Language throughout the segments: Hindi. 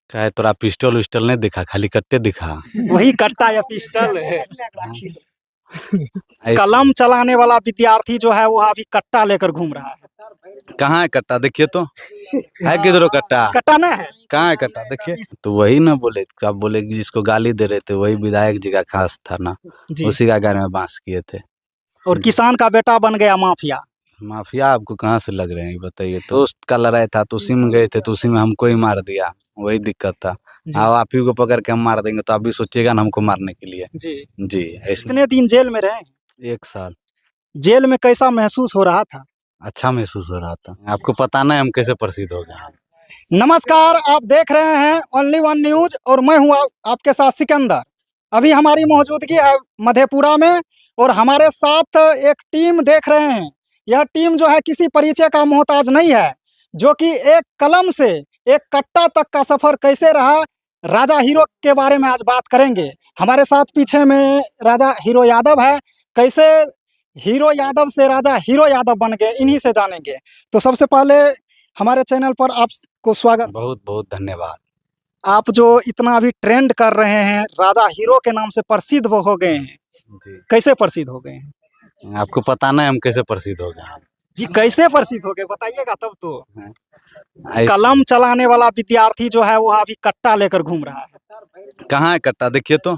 क्या है, तोरा पिस्टल उस्टल नहीं दिखा, खाली कट्टे दिखा। वही कट्टा या पिस्टल है। ऐसे- कलम चलाने वाला विद्यार्थी जो है वो अभी कट्टा लेकर घूम रहा है। कहाँ है कट्टा, देखिए तो है किधरो कट्टा, कट्टा ना है। कहाँ है कट्टा देखिए। तो वही ना बोले, क्या बोले कि जिसको गाली दे रहे थे वही विधायक जी का खास था ना, जी। उसी का घर में बांस किए थे। और किसान का बेटा बन गया माफिया। माफिया आपको कहाँ से लग रहे हैं ये बताइए। तो दोस्त का लड़ाई था तो उसी में गए थे, तो उसी में हमको ही मार दिया, वही दिक्कत था। जी। अब आप ही को पकड़ के हम मार देंगे तो आप भी सोचिएगा ना हमको मारने के लिए। जी। जी ऐसे। कितने दिन जेल में रहे? 1 साल। जेल में कैसा महसूस हो रहा था? अच्छा महसूस हो रहा था। आपको पता नहीं हम कैसे प्रसिद्ध हो गए। नमस्कार, आप देख रहे हैं ओनली वन न्यूज और मैं हूं आपके साथ सिकंदर। अभी हमारी मौजूदगी है मधेपुरा में और हमारे साथ एक टीम देख रहे हैं। यह टीम जो है किसी परिचय का मोहताज नहीं है, जो कि एक कलम से एक कट्टा तक का सफर कैसे रहा, राजा हीरो के बारे में आज बात करेंगे। हमारे साथ पीछे में राजा हीरो यादव है। कैसे हीरो यादव से राजा हीरो यादव बन गए, इन्हीं से जानेंगे। तो सबसे पहले हमारे चैनल पर आपको स्वागत। बहुत बहुत धन्यवाद। आप जो इतना अभी ट्रेंड कर रहे हैं, राजा हीरो के नाम से प्रसिद्ध वो हो गए हैं, जी कैसे प्रसिद्ध हो गए हैं? आपको पता नहीं हम कैसे प्रसिद्ध हो गए। जी कैसे प्रसिद्ध हो गए बताइएगा तब तो। ऐसे- कलम चलाने वाला विद्यार्थी जो है वो अभी कट्टा लेकर घूम रहा है। कहाँ है कट्टा देखिए तो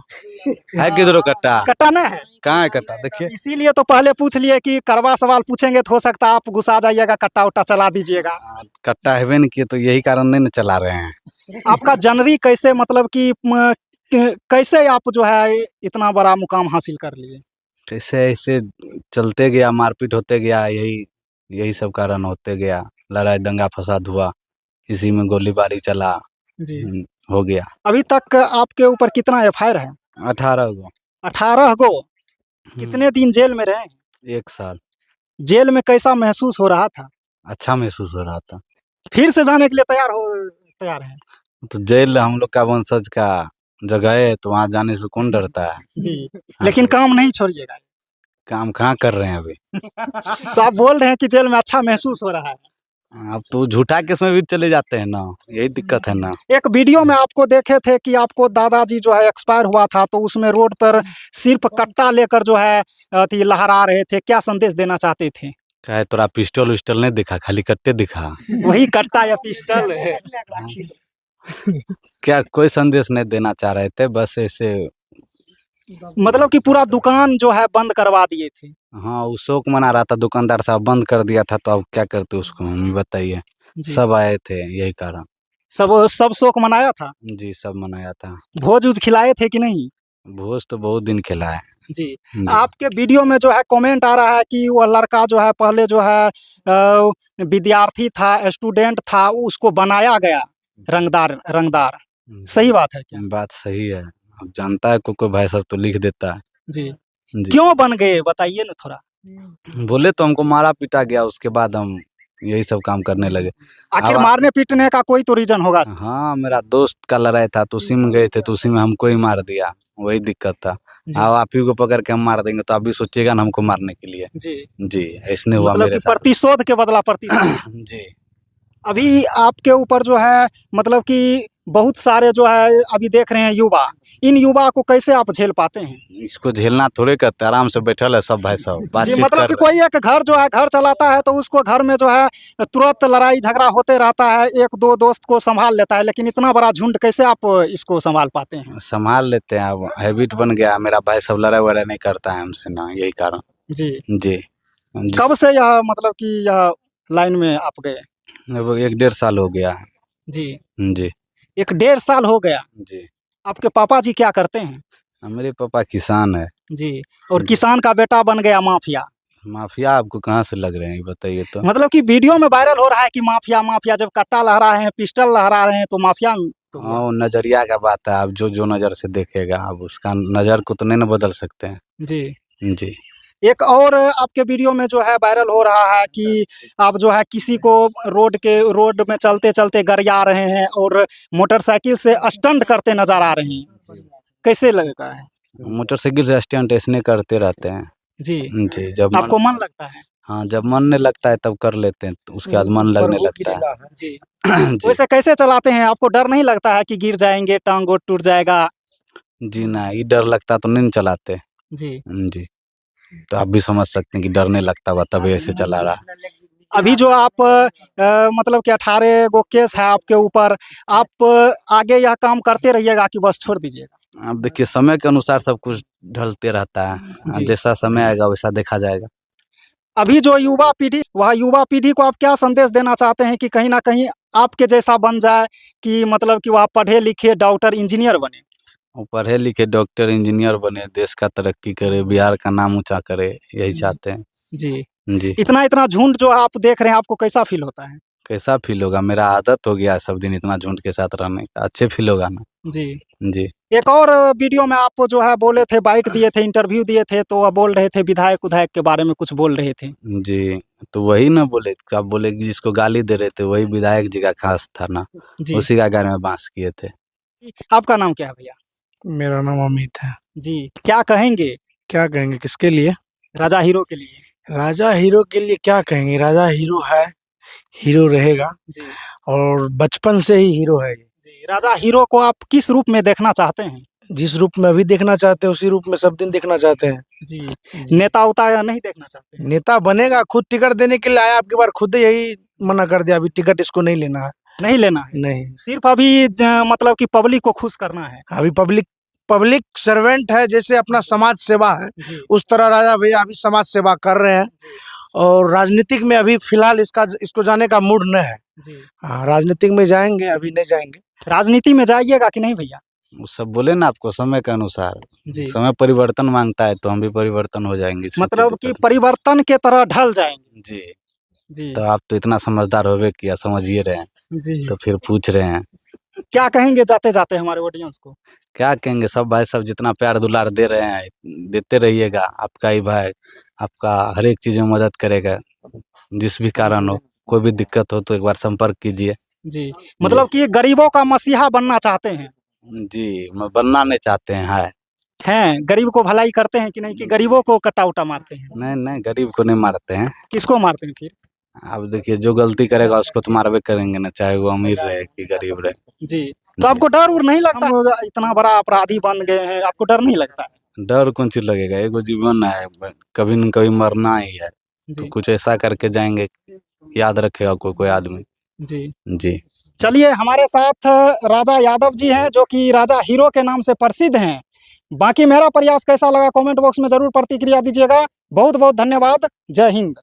है किधरो कट्टा, कट्टा ना है। कहाँ है कट्टा देखिए। इसीलिए तो पहले पूछ लिए कि कड़वा सवाल पूछेंगे तो हो सकता है आप गुस्सा जाइएगा, कट्टा उट्टा चला दीजिएगा। कट्टा है नहीं किए तो यही कारण नहीं ना चला रहे हैं। आपका जनरी कैसे, मतलब कि कैसे आप जो है इतना बड़ा मुकाम हासिल कर लिए? कैसे ऐसे चलते गया, मारपीट होते गया, यही यही सब कारण होते गया। लड़ाई दंगा फसाद हुआ, इसी में गोलीबारी चला। जी। हो गया। अभी तक आपके ऊपर कितना एफआईआर है? 18 गो। 18 गो। कितने दिन जेल में रहे? 1 साल। जेल में कैसा महसूस हो रहा था? अच्छा महसूस हो रहा था। फिर से जाने के लिए तैयार है? तो जेल हम लोग का वंशज का जगह है, तो वहाँ जाने से कौन डरता है। जी। लेकिन काम नहीं छोड़िएगा। काम कहाँ कर रहे हैं अभी। तो आप बोल रहे हैं कि जेल में अच्छा महसूस हो रहा है। अब तो झूठा केस में भी चले जाते हैं ना, यही दिक्कत है ना। एक वीडियो में आपको देखे थे कि आपको दादाजी जो है एक्सपायर हुआ था, तो उसमें रोड पर सिर्फ कट्टा लेकर जो है अथी लहरा रहे थे, क्या संदेश देना चाहते थे? क्या है, तोरा पिस्टल उस्टल नहीं दिखा, खाली कट्टे दिखा। वही कट्टा या पिस्टल है। क्या कोई संदेश नहीं देना चाह रहे थे, बस ऐसे। मतलब कि पूरा दुकान जो है बंद करवा दिए थे। हाँ, वो शौक मना रहा था, दुकानदार साहब बंद कर दिया था, तो अब क्या करते उसको हम ही बताइए। जी। सब आए थे यही कारण। सब शौक मनाया था। जी सब मनाया था। भोज उज खिलाए थे कि नहीं? भोज तो बहुत दिन खिलाए। जी। जी। आपके वीडियो में जो है कमेंट आ रहा है कि वह लड़का जो है पहले जो है विद्यार्थी था, स्टूडेंट था, उसको बनाया गया रंगदार। सही बात है क्या? बात सही है। अब जानता है कोई भाई सब तो लिख देता है। जी। जी। क्यों बन गए बताइए ना थोड़ा। बोले तो हमको मारा पीटा गया, उसके बाद हम यही सब काम करने लगे। आखिर अब मारने पीटने का कोई तो रीजन होगा। हाँ, मेरा दोस्त का लड़ाई था तो उसी में गए थे, तो उसी में हमको ही मार दिया, वही दिक्कत था। जी। अब आप ही को पकड़ के हम मार देंगे तो आप भी सोचिएगा ना हमको मारने के लिए। जी। जी ऐसने हुआ मतलब मेरे कि साथ। प्रतिशोध के बदला प्रतिशोध। जी। अभी आपके ऊपर जो है मतलब कि बहुत सारे जो है अभी देख रहे हैं युवा, इन युवा को कैसे आप झेल पाते हैं? इसको झेलना थोड़े करते, आराम से बैठल है सब भाई सब जी, बातचीत मतलब कि कर रहे कोई एक घर जो है घर चलाता है तो उसको घर में जो है तुरंत लड़ाई झगड़ा होते रहता है, एक दो दोस्त को संभाल लेता है, लेकिन इतना बड़ा झुंड कैसे आप इसको संभाल पाते हैं? हैं। संभाल लेते हैं, अब हैबिट बन गया। मेरा भाई सब लड़ाई वड़ाई नहीं करता है हमसे ना, यही कारण। जी। जी। जी। कब से यह मतलब कि यह लाइन में आप गए? लगभग 1-1.5 साल हो गया है। जी। जी। 1-1.5 साल हो गया। जी। आपके पापा जी क्या करते हैं? मेरे पापा किसान है। जी। और किसान का बेटा बन गया माफिया। माफिया आपको कहाँ से लग रहे हैं ये बताइए तो। मतलब कि वीडियो में वायरल हो रहा है कि माफिया माफिया, जब कट्टा लहरा रहे हैं, पिस्टल लहरा रहे हैं, तो माफिया तो हाँ, वो नजरिया का बात है। आप जो नजर से देखेगा, आप उसका नजर को तो नहीं ना बदल सकते हैं। जी। जी। एक और आपके वीडियो में जो है वायरल हो रहा है कि आप जो है किसी को रोड में चलते चलते गरिया रहे हैं और मोटरसाइकिल से स्टंट करते नजर आ रहे हैं, कैसे लगता है? मोटरसाइकिल से स्टंट ऐसने करते रहते हैं। जी। जी जब आपको मन लगता है? हाँ, जब मन नहीं लगता है तब कर लेते हैं, तो उसके बाद मन लगने लगता है। जी जी। वैसे कैसे चलाते हैं? आपको डर नहीं लगता है कि गिर जाएंगे, टांग गोड़ टूट जाएगा? जी नहीं, डर लगता तो नहीं चलाते। जी जी, तो आप भी समझ सकते हैं कि डर नहीं लगता हुआ तभी ऐसे चला रहा। अभी जो आप मतलब कि 18 गो केस है आपके ऊपर, आप आगे यह काम करते रहिएगा कि बस छोड़ दीजिएगा? अब देखिए समय के अनुसार सब कुछ ढलते रहता है, जी। जैसा समय आएगा वैसा देखा जाएगा। अभी जो युवा पीढ़ी, वह युवा पीढ़ी को आप क्या संदेश देना चाहते हैं कि कहीं न कहीं आपके जैसा बन जाए, कि मतलब कि वह पढ़े लिखे डॉक्टर, इंजीनियर बने? वो पढ़े लिखे डॉक्टर इंजीनियर बने, देश का तरक्की करे, बिहार का नाम ऊँचा करे, यही चाहते हैं। जी। जी, इतना झुंड जो आप देख रहे हैं, आपको कैसा फ़ील होता है? कैसा फ़ील होगा? मेरा आदत हो गया है सब दिन इतना झुंड के साथ रहने का, अच्छे फ़ील होगा ना। जी। जी, एक और वीडियो में आप जो है बोले थे, बाइट दिए थे, इंटरव्यू दिए थे, तो वह बोल रहे थे विधायक-उधायक के बारे में कुछ बोल रहे थे। जी, तो वही ना बोले, आप बोले कि जिसको गाली दे रहे थे वही विधायक जी का खास था ना, जी। उसी का गाने में बाँस किए थे। आपका नाम क्या है भैया? मेरा नाम अमित है। जी। क्या कहेंगे क्या कहेंगे किसके लिए? राजा हीरो के लिए? राजा हीरो के लिए क्या कहेंगे? राजा हीरो है, हीरो रहेगा जी। और बचपन से ही हीरो है ये। जी, राजा हीरो को आप किस रूप में देखना चाहते हैं? जिस रूप में अभी देखना चाहते हैं उसी रूप में सब दिन देखना चाहते हैं। जी। नेता-उता या नहीं देखना चाहते हैं? नेता बनेगा, खुद टिकट देने के लिए आया, अब की बार खुद यही मना कर दिया, अभी टिकट इसको नहीं लेना है। नहीं लेना है? नहीं, सिर्फ़ अभी मतलब कि पब्लिक को खुश करना है। अभी पब्लिक पब्लिक सर्वेंट है, जैसे अपना समाज सेवा है, जी। उस तरह राजा भैया अभी समाज सेवा कर रहे हैं और राजनीतिक में अभी फिलहाल इसको जाने का मूड न है। जी। हाँ, राजनीतिक में जाएँगे, अभी नहीं जाएँगे। राजनीति में जाइएगा कि नहीं भैया? वो सब बोले ना आपको समय के अनुसार, जी। समय परिवर्तन माँगता है तो हम भी परिवर्तन हो जाएँगे, इसमें कोई मतलब कि दिक्कत परिवर्तन के तरह ढल जाएँगे। नहीं। जी, जी। तो आप तो इतना समझदार होबे किया, समझ ही रहे हैं, जी। तो फिर पूछ रहे हैं। क्या कहेंगे जाते-जाते हमारे ऑडियंस को? क्या कहेंगे, सब भाई सब जितना प्यार दुलार दे रहे हैं, देते रहिएगा, आपका ही भाई आपका हर एक चीज़ में मदद करेगा, जिस भी कारण हो, कोई भी दिक्कत हो तो एक बार संपर्क कीजिए। जी। मतलब कि गरीबों का मसीहा बनना चाहते हैं? जी, मैं बनना नहीं चाहते हैं, है। हैं, गरीब को भलाई करते हैं कि नहीं, कि गरीबों को कटा-उटा मारते हैं? नहीं, नहीं, गरीब को नहीं मारते हैं। किसको मारते हैं फिर? अब देखिए जो गलती करेगा उसको तो मारबे करेंगे ना, चाहे वो अमीर रहे कि गरीब रहे। जी। तो आपको डर-उर नहीं लगता? हम इतना बड़ा अपराधी बन गए हैं, आपको डर नहीं लगता है? डर कौन चीज़ लगेगा, एगो जीवन है, कभी न कभी मरना ही है, तो जी। कुछ ऐसा करके जाएँगे, याद रखेगा कोई आदमी। जी। जी। चलिए, हमारे साथ राजा यादव जी हैं, जो कि राजा हीरो के नाम से प्रसिद्ध हैं। बाकी मेरा प्रयास कैसा लगा कमेंट बॉक्स में ज़रूर प्रतिक्रिया दीजिएगा। बहुत-बहुत धन्यवाद। जय हिंद।